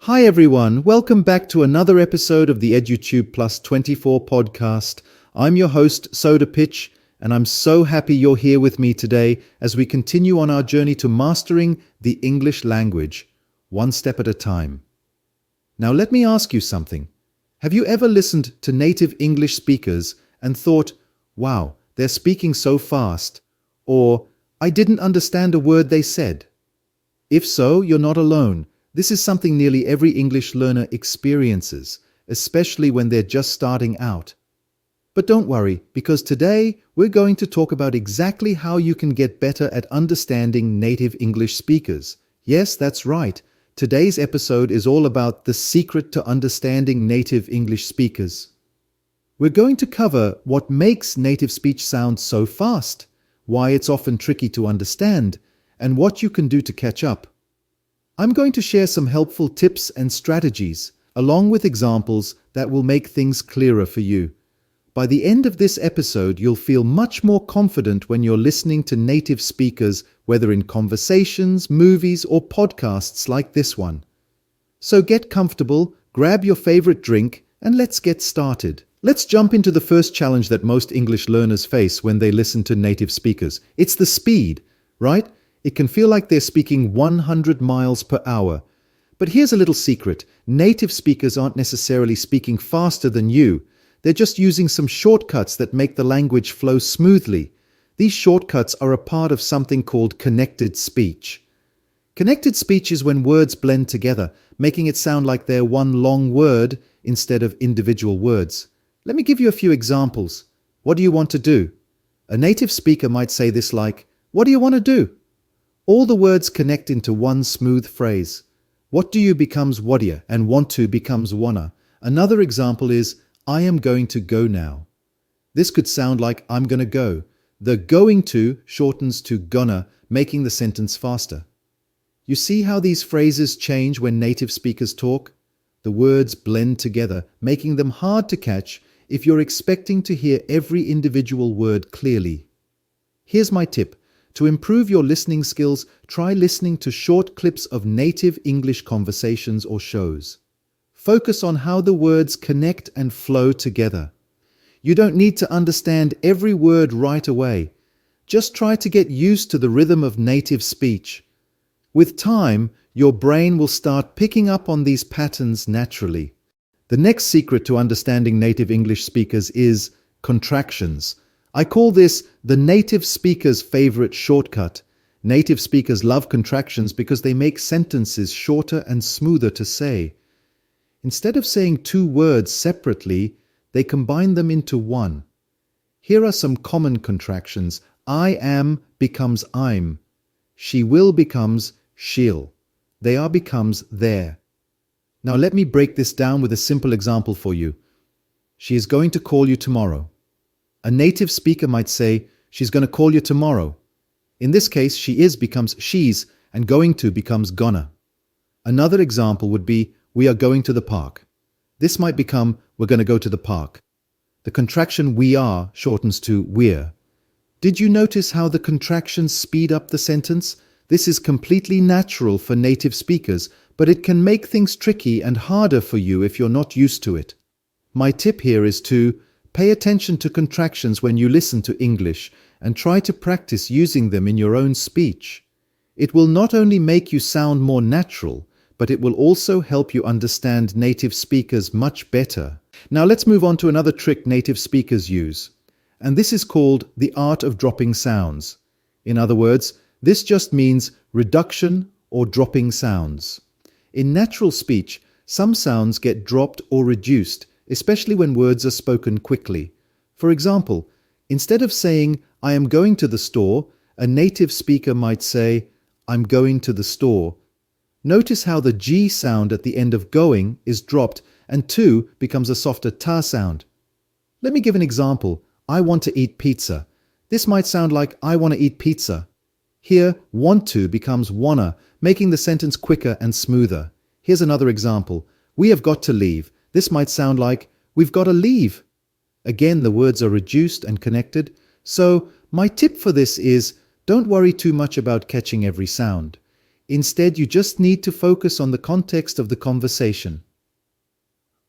Hi everyone, welcome back to another episode of the EduTubePlus24 podcast. I'm your host, Soda Pitch, and I'm so happy you're here with me today as we continue on our journey to mastering the English language, one step at a time. Now let me ask you something. Have you ever listened to native English speakers and thought, wow, they're speaking so fast, or I didn't understand a word they said? If so, you're not alone. This is something nearly every English learner experiences, especially when they're just starting out. But don't worry, because today we're going to talk about exactly how you can get better at understanding native English speakers. Yes, that's right. Today's episode is all about the secret to understanding native English speakers. We're going to cover what makes native speech sound so fast, why it's often tricky to understand, and what you can do to catch up. I'm going to share some helpful tips and strategies, along with examples that will make things clearer for you. By the end of this episode, you'll feel much more confident when you're listening to native speakers, whether in conversations, movies, or podcasts like this one. So get comfortable, grab your favorite drink, and let's get started. Let's jump into the first challenge that most English learners face when they listen to native speakers. It's the speed, right? It can feel like they're speaking 100 miles per hour. But here's a little secret. Native speakers aren't necessarily speaking faster than you. They're just using some shortcuts that make the language flow smoothly. These shortcuts are a part of something called connected speech. Connected speech is when words blend together, making it sound like they're one long word instead of individual words. Let me give you a few examples. What do you want to do? A native speaker might say this like, "What do you want to do?" All the words connect into one smooth phrase. What do you becomes what do you, and want to becomes wanna. Another example is, I am going to go now. This could sound like I'm gonna go. The going to shortens to gonna, making the sentence faster. You see how these phrases change when native speakers talk? The words blend together, making them hard to catch if you're expecting to hear every individual word clearly. Here's my tip. To improve your listening skills, try listening to short clips of native English conversations or shows. Focus on how the words connect and flow together. You don't need to understand every word right away. Just try to get used to the rhythm of native speech. With time, your brain will start picking up on these patterns naturally. The next secret to understanding native English speakers is contractions. I call this the native speaker's favorite shortcut. Native speakers love contractions because they make sentences shorter and smoother to say. Instead of saying two words separately, they combine them into one. Here are some common contractions. I am becomes I'm. She will becomes she'll. They are becomes there. Now let me break this down with a simple example for you. She is going to call you tomorrow. A native speaker might say, she's going to call you tomorrow. In this case, she is becomes she's and going to becomes gonna. Another example would be, we are going to the park. This might become, we're going to go to the park. The contraction we are shortens to we're. Did you notice how the contractions speed up the sentence? This is completely natural for native speakers, but it can make things tricky and harder for you if you're not used to it. My tip here is to pay attention to contractions when you listen to English and try to practice using them in your own speech. It will not only make you sound more natural, but it will also help you understand native speakers much better. Now let's move on to another trick native speakers use, and this is called the art of dropping sounds. In other words, this just means reduction or dropping sounds. In natural speech, some sounds get dropped or reduced, especially when words are spoken quickly. For example, instead of saying, I am going to the store, a native speaker might say, I'm going to the store. Notice how the G sound at the end of going is dropped and to becomes a softer ta sound. Let me give an example. I want to eat pizza. This might sound like I want to eat pizza. Here, want to becomes wanna, making the sentence quicker and smoother. Here's another example. We have got to leave. This might sound like, we've got to leave. Again, the words are reduced and connected. So, my tip for this is, don't worry too much about catching every sound. Instead, you just need to focus on the context of the conversation.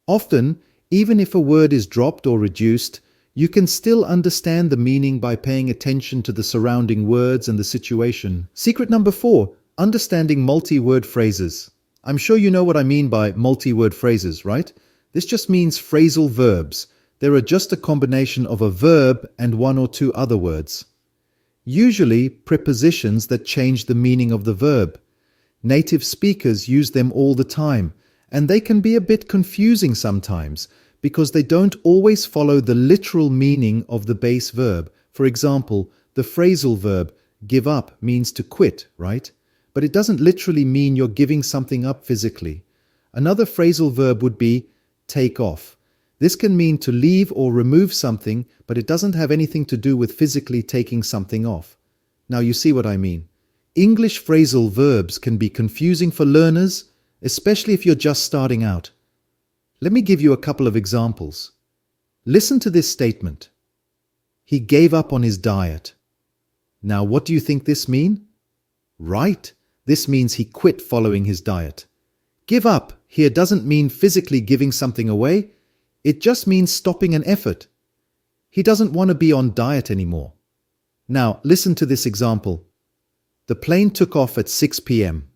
Often, even if a word is dropped or reduced, you can still understand the meaning by paying attention to the surrounding words and the situation. Secret number 4, understanding multi-word phrases. I'm sure you know what I mean by multi-word phrases, right? This just means phrasal verbs. They are just a combination of a verb and one or two other words. Usually, prepositions that change the meaning of the verb. Native speakers use them all the time, and they can be a bit confusing sometimes because they don't always follow the literal meaning of the base verb. For example, the phrasal verb give up means to quit, right? But it doesn't literally mean you're giving something up physically. Another phrasal verb would be take off. This can mean to leave or remove something, but it doesn't have anything to do with physically taking something off. Now you see what I mean. English phrasal verbs can be confusing for learners, especially if you're just starting out. Let me give you a couple of examples. Listen to this statement. He gave up on his diet. Now, what do you think this means? Right, this means he quit following his diet. Give up here doesn't mean physically giving something away. It just means stopping an effort. He doesn't want to be on diet anymore. Now, listen to this example. The plane took off at 6 p.m.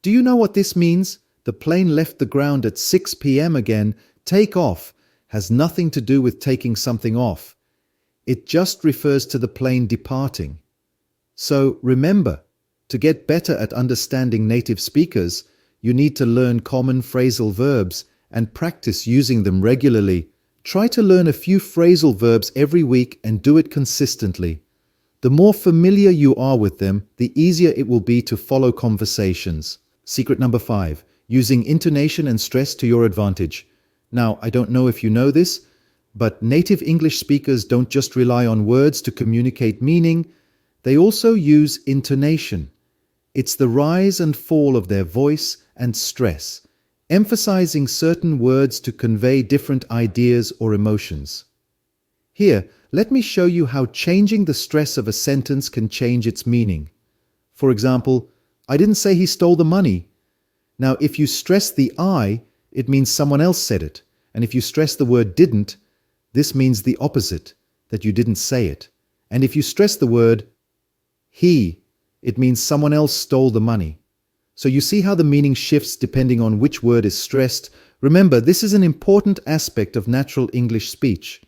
Do you know what this means? The plane left the ground at 6 p.m. again. Take off has nothing to do with taking something off. It just refers to the plane departing. So remember, to get better at understanding native speakers, you need to learn common phrasal verbs and practice using them regularly. Try to learn a few phrasal verbs every week and do it consistently. The more familiar you are with them, the easier it will be to follow conversations. Secret number 5, using intonation and stress to your advantage. Now, I don't know if you know this, but native English speakers don't just rely on words to communicate meaning, they also use intonation. It's the rise and fall of their voice and stress, emphasizing certain words to convey different ideas or emotions. Here, let me show you how changing the stress of a sentence can change its meaning. For example, I didn't say he stole the money. Now, if you stress the I, it means someone else said it. And if you stress the word didn't, this means the opposite, that you didn't say it. And if you stress the word he, it means someone else stole the money. So you see how the meaning shifts depending on which word is stressed. Remember, this is an important aspect of natural English speech.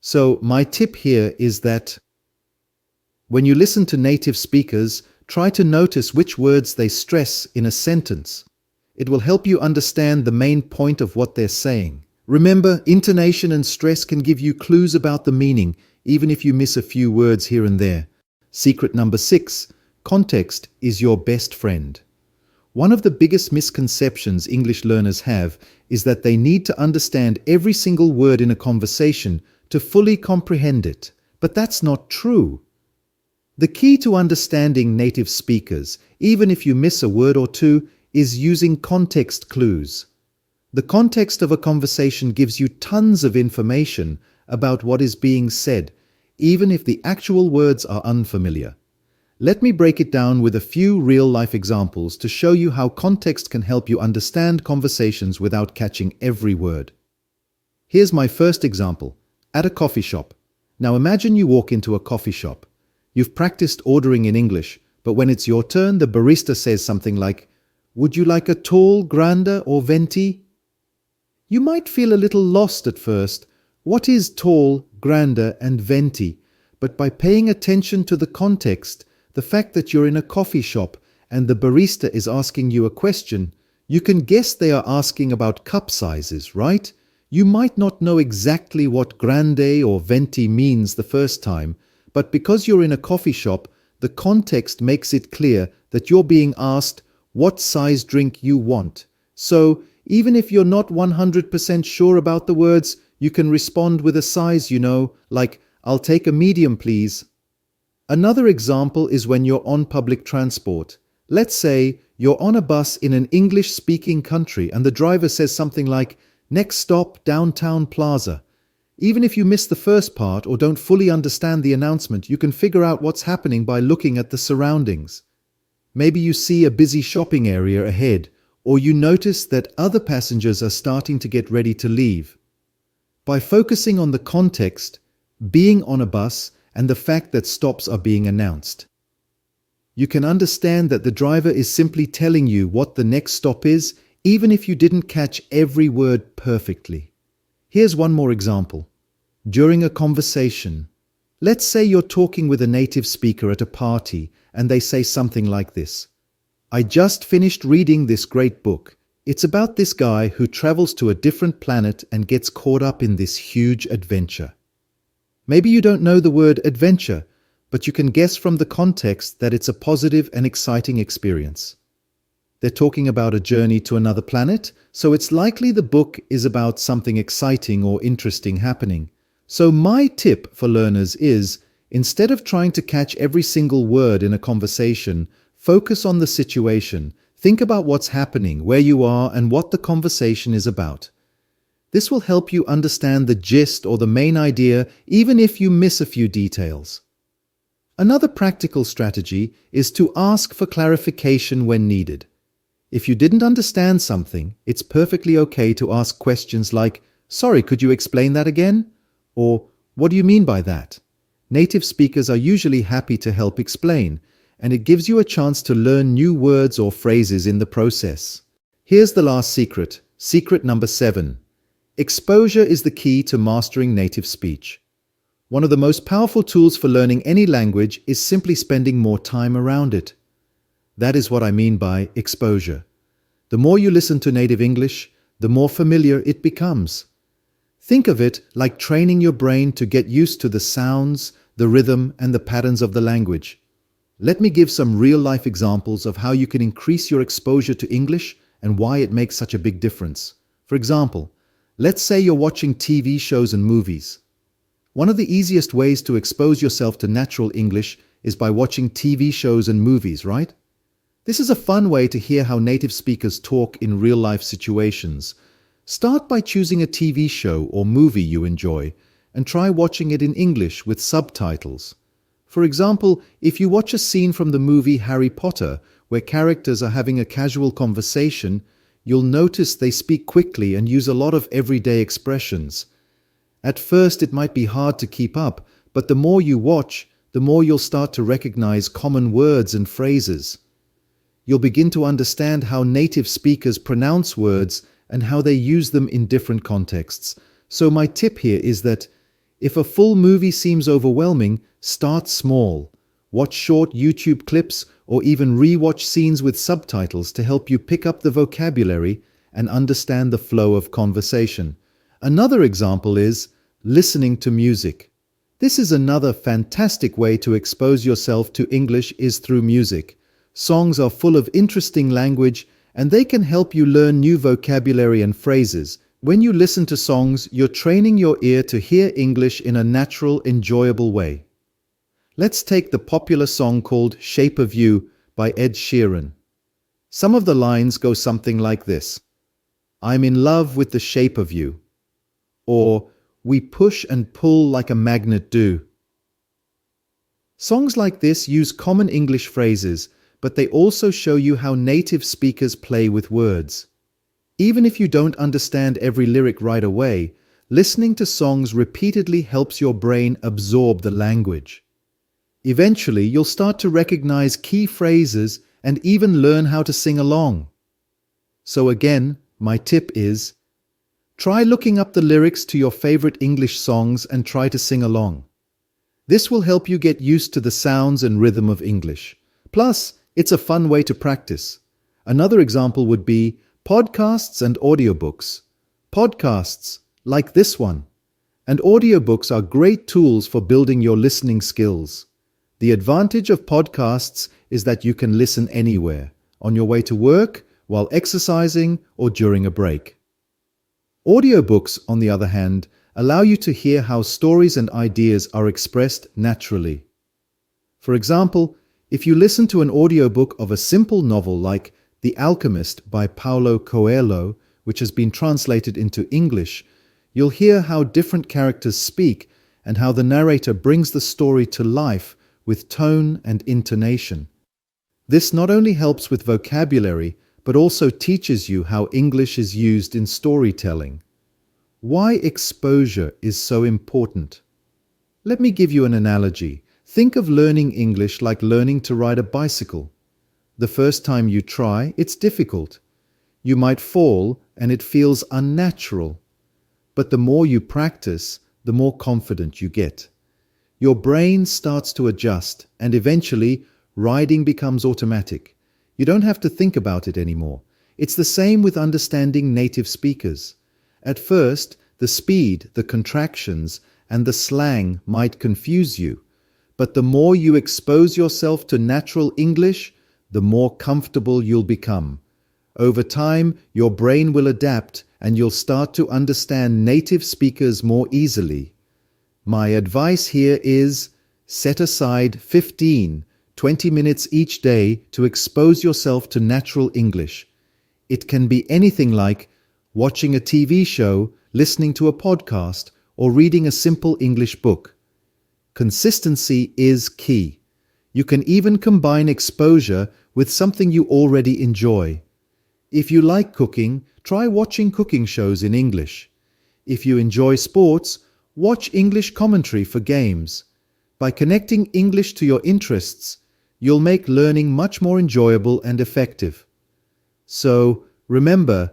So my tip here is that when you listen to native speakers, try to notice which words they stress in a sentence. It will help you understand the main point of what they're saying. Remember, intonation and stress can give you clues about the meaning, even if you miss a few words here and there. Secret number 6, context is your best friend. One of the biggest misconceptions English learners have is that they need to understand every single word in a conversation to fully comprehend it. But that's not true. The key to understanding native speakers, even if you miss a word or two, is using context clues. The context of a conversation gives you tons of information about what is being said, even if the actual words are unfamiliar. Let me break it down with a few real-life examples to show you how context can help you understand conversations without catching every word. Here's my first example, at a coffee shop. Now imagine you walk into a coffee shop. You've practiced ordering in English, but when it's your turn, the barista says something like, "Would you like a tall, grande, or venti?" You might feel a little lost at first. What is tall, grande, and venti? But by paying attention to the context, the fact that you're in a coffee shop and the barista is asking you a question, you can guess they are asking about cup sizes, right? You might not know exactly what grande or venti means the first time, but because you're in a coffee shop, the context makes it clear that you're being asked what size drink you want. So, even if you're not 100% sure about the words, you can respond with a size you know, like, "I'll take a medium, please." Another example is when you're on public transport. Let's say you're on a bus in an English-speaking country and the driver says something like, "Next stop, downtown plaza." Even if you miss the first part or don't fully understand the announcement, you can figure out what's happening by looking at the surroundings. Maybe you see a busy shopping area ahead, or you notice that other passengers are starting to get ready to leave. By focusing on the context, being on a bus, and the fact that stops are being announced, you can understand that the driver is simply telling you what the next stop is, even if you didn't catch every word perfectly. Here's one more example. During a conversation, let's say you're talking with a native speaker at a party and they say something like this. I just finished reading this great book. It's about this guy who travels to a different planet and gets caught up in this huge adventure. Maybe you don't know the word adventure, but you can guess from the context that it's a positive and exciting experience. They're talking about a journey to another planet, so it's likely the book is about something exciting or interesting happening. So my tip for learners is, instead of trying to catch every single word in a conversation, focus on the situation. Think about what's happening, where you are, and what the conversation is about. This will help you understand the gist or the main idea, even if you miss a few details. Another practical strategy is to ask for clarification when needed. If you didn't understand something, it's perfectly okay to ask questions like, "Sorry, could you explain that again?" Or, "What do you mean by that?" Native speakers are usually happy to help explain, and it gives you a chance to learn new words or phrases in the process. Here's the last secret, secret number 7. Exposure is the key to mastering native speech. One of the most powerful tools for learning any language is simply spending more time around it. That is what I mean by exposure. The more you listen to native English, the more familiar it becomes. Think of it like training your brain to get used to the sounds, the rhythm, and the patterns of the language. Let me give some real-life examples of how you can increase your exposure to English and why it makes such a big difference. For example, let's say you're watching TV shows and movies. One of the easiest ways to expose yourself to natural English is by watching TV shows and movies, right? This is a fun way to hear how native speakers talk in real-life situations. Start by choosing a TV show or movie you enjoy and try watching it in English with subtitles. For example, if you watch a scene from the movie Harry Potter where characters are having a casual conversation, you'll notice they speak quickly and use a lot of everyday expressions. At first, it might be hard to keep up, but the more you watch, the more you'll start to recognize common words and phrases. You'll begin to understand how native speakers pronounce words and how they use them in different contexts. So my tip here is that if a full movie seems overwhelming, start small. Watch short YouTube clips or even re-watch scenes with subtitles to help you pick up the vocabulary and understand the flow of conversation. Another example is listening to music. This is another fantastic way to expose yourself to English is through music. Songs are full of interesting language and they can help you learn new vocabulary and phrases. When you listen to songs, you're training your ear to hear English in a natural, enjoyable way. Let's take the popular song called Shape of You by Ed Sheeran. Some of the lines go something like this. I'm in love with the shape of you. Or, we push and pull like a magnet do. Songs like this use common English phrases, but they also show you how native speakers play with words. Even if you don't understand every lyric right away, listening to songs repeatedly helps your brain absorb the language. Eventually, you'll start to recognize key phrases and even learn how to sing along. So again, my tip is, try looking up the lyrics to your favorite English songs and try to sing along. This will help you get used to the sounds and rhythm of English. Plus, it's a fun way to practice. Another example would be podcasts and audiobooks. Podcasts, like this one, and audiobooks are great tools for building your listening skills. The advantage of podcasts is that you can listen anywhere, on your way to work, while exercising, or during a break. Audiobooks, on the other hand, allow you to hear how stories and ideas are expressed naturally. For example, if you listen to an audiobook of a simple novel like The Alchemist by Paulo Coelho, which has been translated into English, you'll hear how different characters speak and how the narrator brings the story to life with tone and intonation. This not only helps with vocabulary, but also teaches you how English is used in storytelling. Why exposure is so important? Let me give you an analogy. Think of learning English like learning to ride a bicycle. The first time you try, it's difficult. You might fall and it feels unnatural. But the more you practice, the more confident you get. Your brain starts to adjust and eventually riding becomes automatic. You don't have to think about it anymore. It's the same with understanding native speakers. At first, the speed, the contractions, and the slang might confuse you. But the more you expose yourself to natural English, the more comfortable you'll become. Over time, your brain will adapt and you'll start to understand native speakers more easily. My advice here is set aside 20 minutes each day to expose yourself to natural English. It can be anything like watching a TV show, listening to a podcast, or reading a simple English book. Consistency is key. You can even combine exposure with something you already enjoy. If you like cooking, try watching cooking shows in English. If you enjoy sports, watch English commentary for games. By connecting English to your interests, you'll make learning much more enjoyable and effective. So, remember,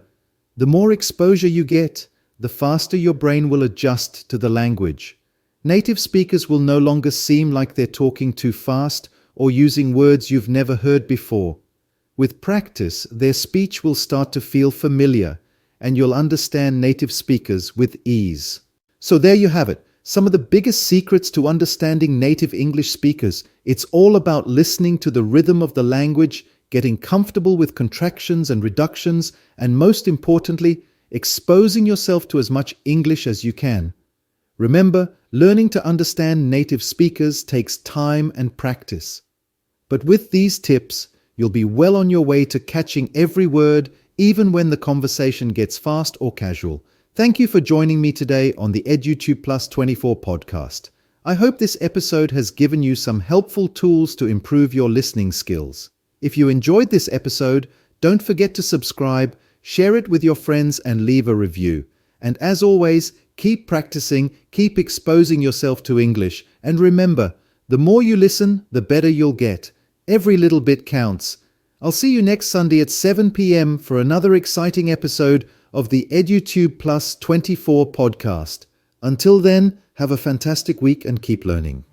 the more exposure you get, the faster your brain will adjust to the language. Native speakers will no longer seem like they're talking too fast or using words you've never heard before. With practice, their speech will start to feel familiar, and you'll understand native speakers with ease. So there you have it. Some of the biggest secrets to understanding native English speakers. It's all about listening to the rhythm of the language, getting comfortable with contractions and reductions, and most importantly, exposing yourself to as much English as you can. Remember, learning to understand native speakers takes time and practice. But with these tips, you'll be well on your way to catching every word, even when the conversation gets fast or casual. Thank you for joining me today on the EduTubePlus24 podcast. I hope this episode has given you some helpful tools to improve your listening skills. If you enjoyed this episode, don't forget to subscribe, share it with your friends, and leave a review. And as always, keep practicing, keep exposing yourself to English, and remember, the more you listen, the better you'll get. Every little bit counts. I'll see you next Sunday at 7 p.m. for another exciting episode of the EduTubePlus24 podcast. Until then, have a fantastic week and keep learning.